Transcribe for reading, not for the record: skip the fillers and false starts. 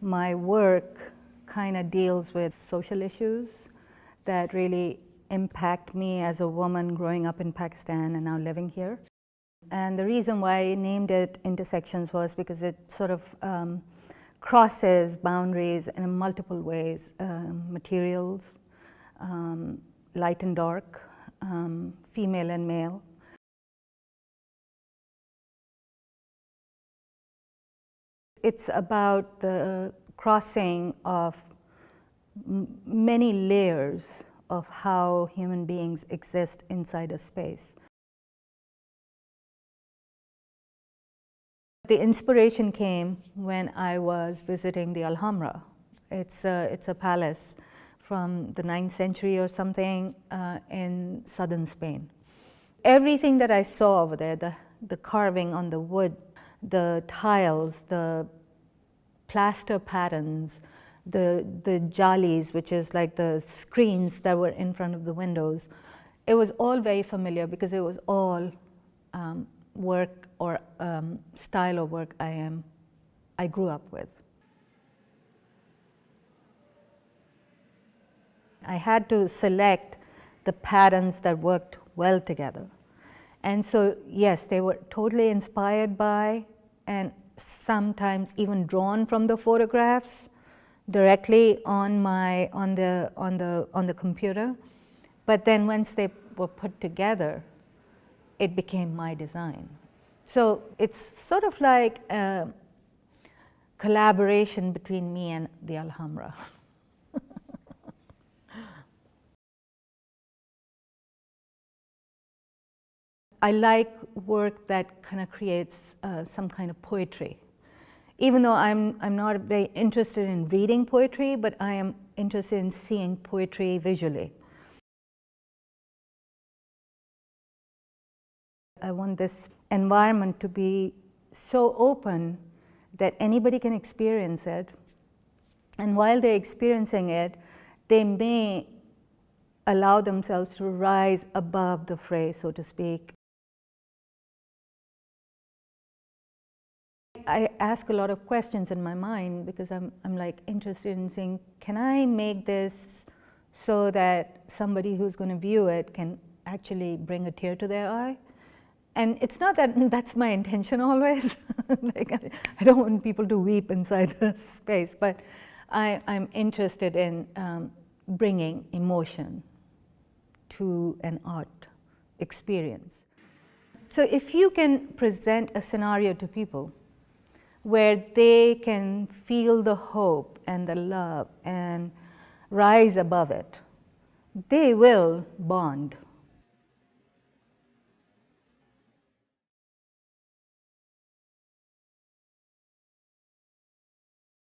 my work kind of deals with social issues that really impact me as a woman growing up in Pakistan and now living here. And the reason why I named it Intersections was because it sort of crosses boundaries in multiple ways, materials, light and dark, female and male. It's about the crossing of many layers of how human beings exist inside a space. The inspiration came when I was visiting the Alhambra. It's a palace from the 9th century or something in southern Spain. Everything that I saw over there, the carving on the wood, the tiles, the plaster patterns, the jalis, which is like the screens that were in front of the windows, it was all very familiar because it was all work or style of work I grew up with. I had to select the patterns that worked well together. And so, yes, they were totally inspired by and sometimes even drawn from the photographs directly on the computer. But then once they were put together, it became my design. So it's sort of like a collaboration between me and the Alhambra. I like work that kind of creates some kind of poetry. Even though I'm not very interested in reading poetry, but I am interested in seeing poetry visually. I want this environment to be so open that anybody can experience it. And while they're experiencing it, they may allow themselves to rise above the fray, so to speak. I ask a lot of questions in my mind because I'm like interested in saying, can I make this so that somebody who's going to view it can actually bring a tear to their eye? And it's not that that's my intention always. Like, I don't want people to weep inside the space, but I'm interested in bringing emotion to an art experience. So if you can present a scenario to people where they can feel the hope and the love and rise above it, they will bond.